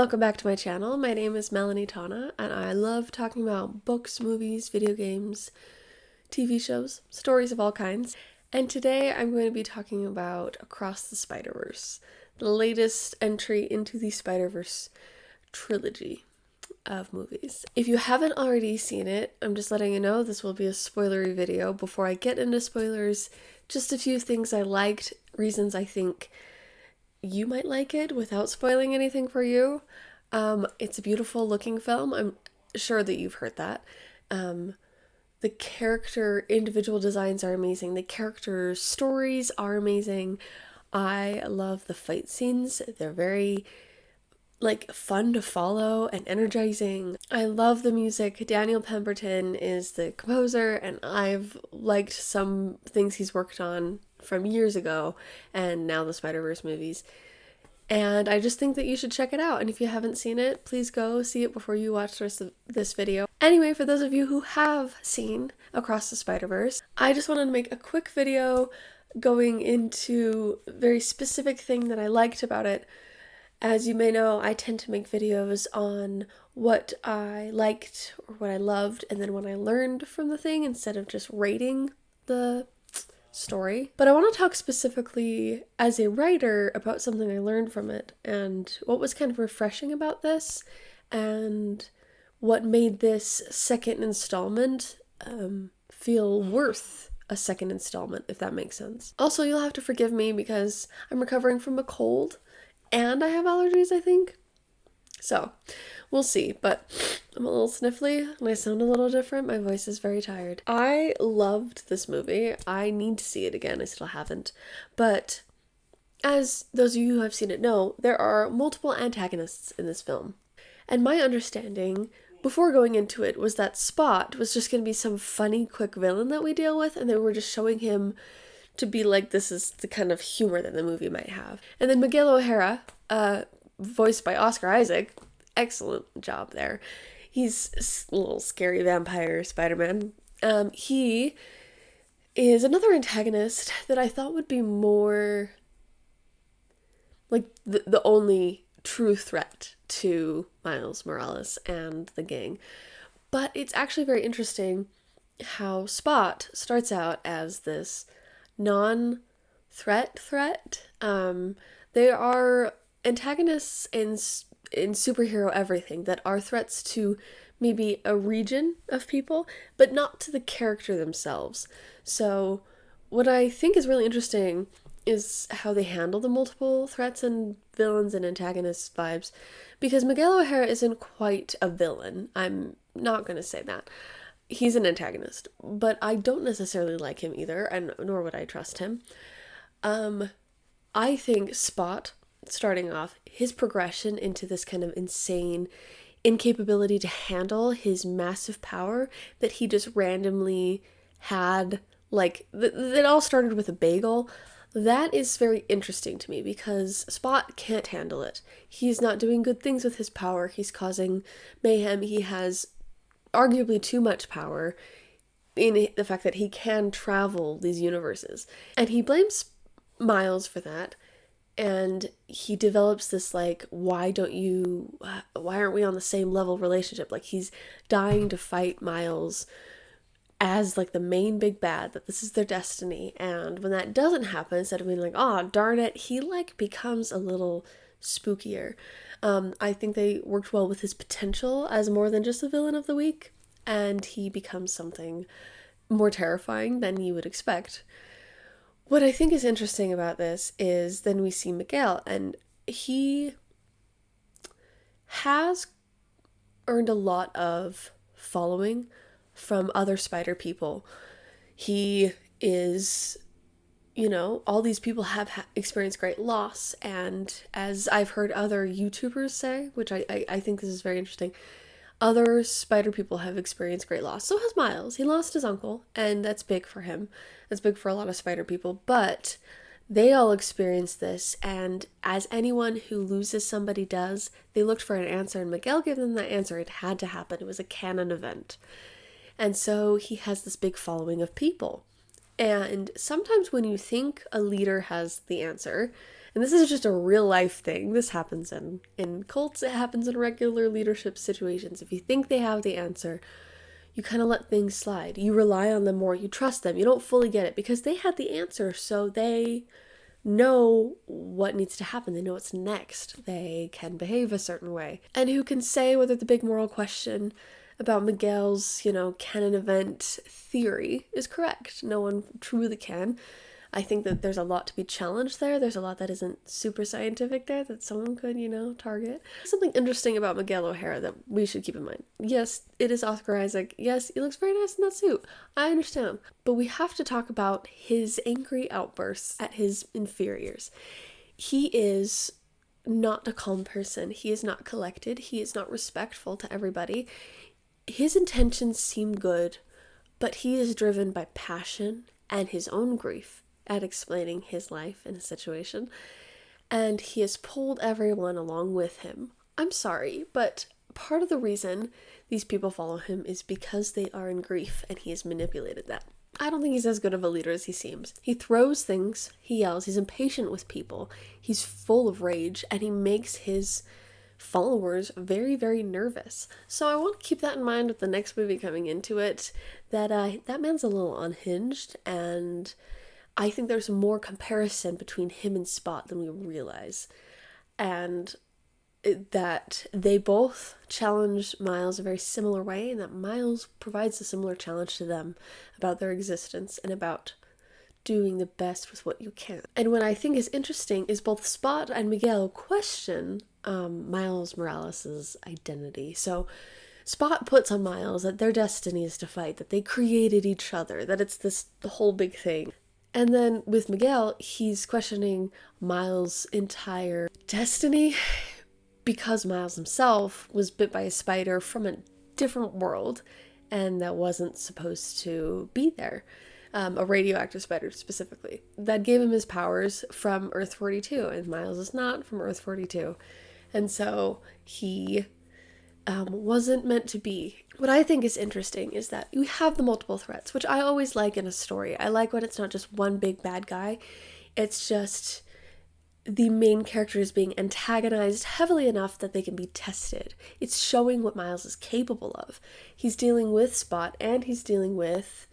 welcome back to my channel. My name is Melanie Tana, and I love talking about books, movies, video games, TV shows, stories of all kinds. And today I'm going to be talking about Across the Spider-Verse, the latest entry into the Spider-Verse trilogy of movies. If you haven't already seen it, I'm just letting you know this will be a spoilery video. Before I get into spoilers, just a few things I liked, reasons I think you might like it without spoiling anything for you. It's a beautiful looking film. I'm sure that you've heard that. The character individual designs are amazing. The character stories are amazing. I love the fight scenes. They're very fun to follow and energizing. I love the music. Daniel Pemberton is the composer, and I've liked some things he's worked on from years ago and now the Spider-Verse movies. And I just think that you should check it out. And if you haven't seen it, please go see it before you watch the rest of this video. Anyway, for those of you who have seen Across the Spider-Verse, I just wanted to make a quick video going into a very specific thing that I liked about it. As you may know, I tend to make videos on what I liked or what I loved and then what I learned from the thing instead of just rating the story. But I want to talk specifically as a writer about something I learned from it and what was kind of refreshing about this and what made this second installment feel worth a second installment, if that makes sense. Also, you'll have to forgive me because I'm recovering from a cold and I have allergies, I think. So, we'll see, but I'm a little sniffly and I sound a little different. My voice is very tired. I loved this movie. I need to see it again. I still haven't. But as those of you who have seen it know, there are multiple antagonists in this film. And my understanding before going into it was that Spot was just going to be some funny, quick villain that we deal with, and they were just showing him to be like, this is the kind of humor that the movie might have. And then Miguel O'Hara, voiced by Oscar Isaac, excellent job there. He's a little scary vampire Spider-Man. He is another antagonist that I thought would be more like the only true threat to Miles Morales and the gang. But it's actually very interesting how Spot starts out as this non-threat threat. They are antagonists in superhero everything that are threats to maybe a region of people, but not to the character themselves. So what I think is really interesting is how they handle the multiple threats and villains and antagonist vibes, because Miguel O'Hara isn't quite a villain. I'm not going to say that. He's an antagonist, but I don't necessarily like him either, and nor would I trust him. I think Spot, starting off, his progression into this kind of insane incapability to handle his massive power that he just randomly had, that all started with a bagel. That is very interesting to me because Spot can't handle it. He's not doing good things with his power. He's causing mayhem. He has arguably too much power in the fact that he can travel these universes. And he blames Miles for that. And he develops this why aren't we on the same level relationship? Like, he's dying to fight Miles as the main big bad, that this is their destiny. And when that doesn't happen, instead of being like, oh darn it, he becomes a little spookier. I think they worked well with his potential as more than just a villain of the week, and he becomes something more terrifying than you would expect. What I think is interesting about this is then we see Miguel, and he has earned a lot of following from other spider people. He is, all these people have experienced great loss, and as I've heard other YouTubers say, which I think this is very interesting, other spider people have experienced great loss. So has Miles. He lost his uncle, and that's big for him. That's big for a lot of spider people, but they all experienced this, and as anyone who loses somebody does, they looked for an answer, and Miguel gave them that answer. It had to happen. It was a canon event. And so he has this big following of people. And sometimes when you think a leader has the answer, And this is just a real life thing. This happens in cults, it happens in regular leadership situations. If you think they have the answer, you kind of let things slide. You rely on them more, you trust them. You don't fully get it because they had the answer, so they know what needs to happen. They know what's next. They can behave a certain way. And who can say whether the big moral question about Miguel's, canon event theory is correct? No one truly can. I think that there's a lot to be challenged there. There's a lot that isn't super scientific there that someone could, target. Something interesting about Miguel O'Hara that we should keep in mind. Yes, it is Oscar Isaac. Yes, he looks very nice in that suit. I understand. But we have to talk about his angry outbursts at his inferiors. He is not a calm person. He is not collected. He is not respectful to everybody. His intentions seem good, but he is driven by passion and his own grief at explaining his life and his situation, and he has pulled everyone along with him. I'm sorry, but part of the reason these people follow him is because they are in grief, and he has manipulated that. I don't think he's as good of a leader as he seems. He throws things, he yells, he's impatient with people, he's full of rage, and he makes his followers very, very nervous. So I want to keep that in mind with the next movie coming into it, that that man's a little unhinged, and I think there's more comparison between him and Spot than we realize. And that they both challenge Miles a very similar way, and that Miles provides a similar challenge to them about their existence and about doing the best with what you can. And what I think is interesting is both Spot and Miguel question Miles Morales' identity. So Spot puts on Miles that their destiny is to fight, that they created each other, that it's this whole big thing. And then with Miguel, he's questioning Miles' entire destiny because Miles himself was bit by a spider from a different world, and that wasn't supposed to be there. A radioactive spider specifically. That gave him his powers from Earth 42, and Miles is not from Earth 42. And so he wasn't meant to be. What I think is interesting is that you have the multiple threats, which I always like in a story. I like when it's not just one big bad guy. It's just the main character is being antagonized heavily enough that they can be tested. It's showing what Miles is capable of. He's dealing with Spot and he's dealing with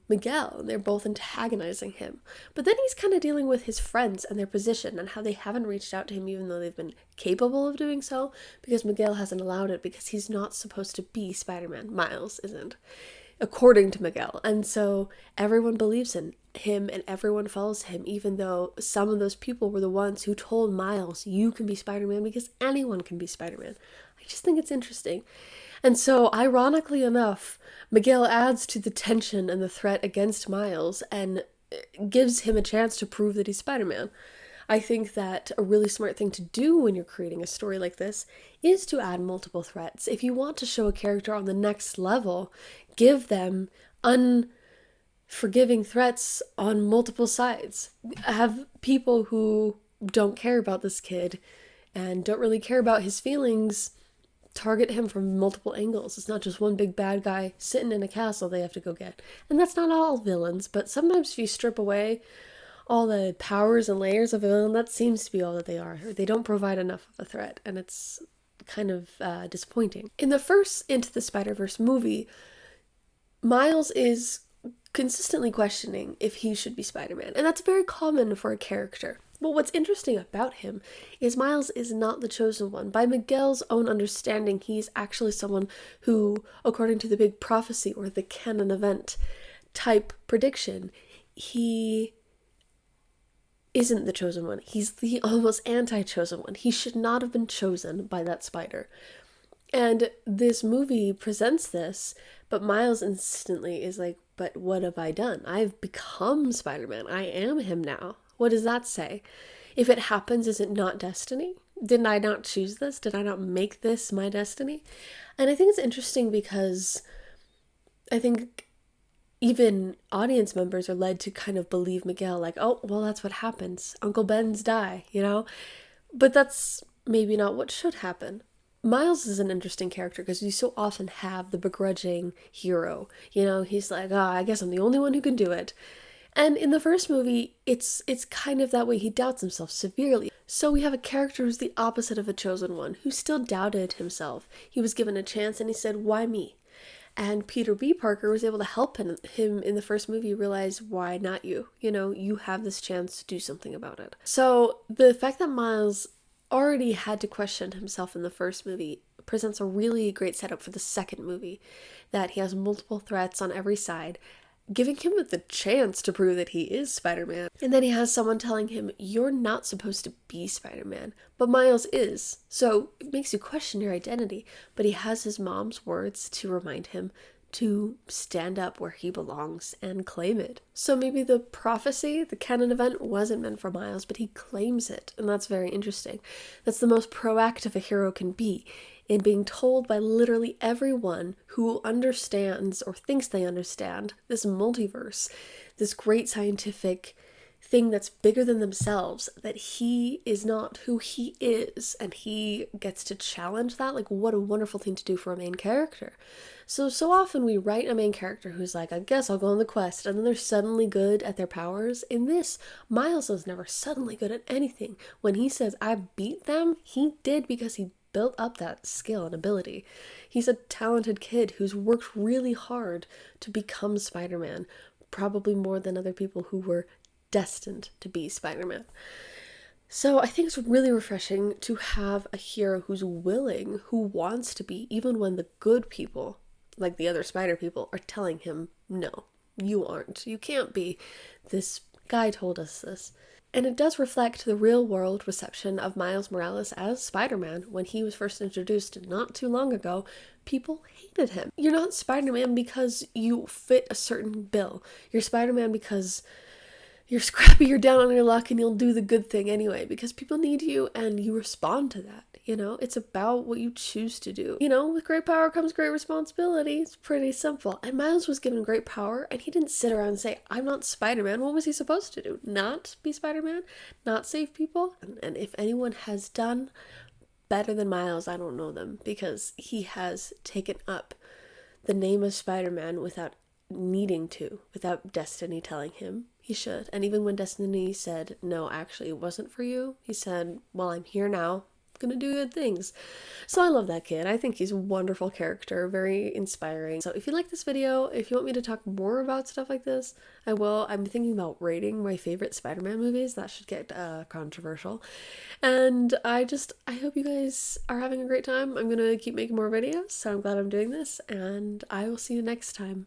Miguel. They're both antagonizing him. But then he's kind of dealing with his friends and their position and how they haven't reached out to him even though they've been capable of doing so, because Miguel hasn't allowed it because he's not supposed to be Spider-Man. Miles isn't, according to Miguel. And so everyone believes in him and everyone follows him, even though some of those people were the ones who told Miles, you can be Spider-Man because anyone can be Spider-Man. I just think it's interesting. And so, ironically enough, Miguel adds to the tension and the threat against Miles and gives him a chance to prove that he's Spider-Man. I think that a really smart thing to do when you're creating a story like this is to add multiple threats. If you want to show a character on the next level, give them unforgiving threats on multiple sides. Have people who don't care about this kid and don't really care about his feelings target him from multiple angles. It's not just one big bad guy sitting in a castle they have to go get. And that's not all villains, but sometimes if you strip away all the powers and layers of a villain, that seems to be all that they are. They don't provide enough of a threat, and it's kind of disappointing. In the first Into the Spider-Verse movie, Miles is consistently questioning if he should be Spider-Man, and that's very common for a character. But what's interesting about him is Miles is not the chosen one. By Miguel's own understanding, he's actually someone who, according to the big prophecy or the canon event type prediction, he isn't the chosen one. He's the almost anti-chosen one. He should not have been chosen by that spider. And this movie presents this, but Miles instantly is like, but what have I done? I've become Spider-Man. I am him now. What does that say? If it happens, is it not destiny? Didn't I not choose this? Did I not make this my destiny? And I think it's interesting because I think even audience members are led to kind of believe Miguel, like, oh, well, that's what happens. Uncle Ben's die, But that's maybe not what should happen. Miles is an interesting character because you so often have the begrudging hero. He's like, I guess I'm the only one who can do it. And in the first movie, it's kind of that way. He doubts himself severely. So we have a character who's the opposite of a chosen one, who still doubted himself. He was given a chance and he said, "Why me?" And Peter B. Parker was able to help him in the first movie realize, why not you? You know, you have this chance to do something about it. So the fact that Miles already had to question himself in the first movie presents a really great setup for the second movie, that he has multiple threats on every side, giving him the chance to prove that he is Spider-Man. And then he has someone telling him, "You're not supposed to be Spider-Man," but Miles is. So it makes you question your identity. But he has his mom's words to remind him to stand up where he belongs and claim it. So maybe the prophecy, the canon event, wasn't meant for Miles, but he claims it, and that's very interesting. That's the most proactive a hero can be, in being told by literally everyone who understands or thinks they understand this multiverse, this great scientific thing that's bigger than themselves, that he is not who he is, and he gets to challenge that. Like, what a wonderful thing to do for a main character. So often we write a main character who's like, "I guess I'll go on the quest," and then they're suddenly good at their powers. In this, Miles is never suddenly good at anything. When he says, "I beat them," he did because he built up that skill and ability. He's a talented kid who's worked really hard to become Spider-Man, probably more than other people who were destined to be Spider-Man. So I think it's really refreshing to have a hero who's willing, who wants to be, even when the good people, like the other spider people, are telling him, "No, you aren't. You can't be. This guy told us this." And it does reflect the real world reception of Miles Morales as Spider-Man. When he was first introduced not too long ago, people hated him. You're not Spider-Man because you fit a certain bill. You're Spider-Man because you're scrappy, you're down on your luck, and you'll do the good thing anyway, because people need you and you respond to that. You know, it's about what you choose to do. You know, with great power comes great responsibility. It's pretty simple. And Miles was given great power, and he didn't sit around and say, "I'm not Spider-Man." What was he supposed to do? Not be Spider-Man? Not save people? And if anyone has done better than Miles, I don't know them, because he has taken up the name of Spider-Man without needing to, without Destiny telling him he should. And even when Destiny said, "No, actually, it wasn't for you," he said, "Well, I'm here now. I'm gonna do good things." So I love that kid. I think he's a wonderful character, very inspiring. So if you like this video, if you want me to talk more about stuff like this, I will. I'm thinking about rating my favorite Spider-Man movies. That should get controversial. And I hope you guys are having a great time. I'm gonna keep making more videos, so I'm glad I'm doing this, and I will see you next time.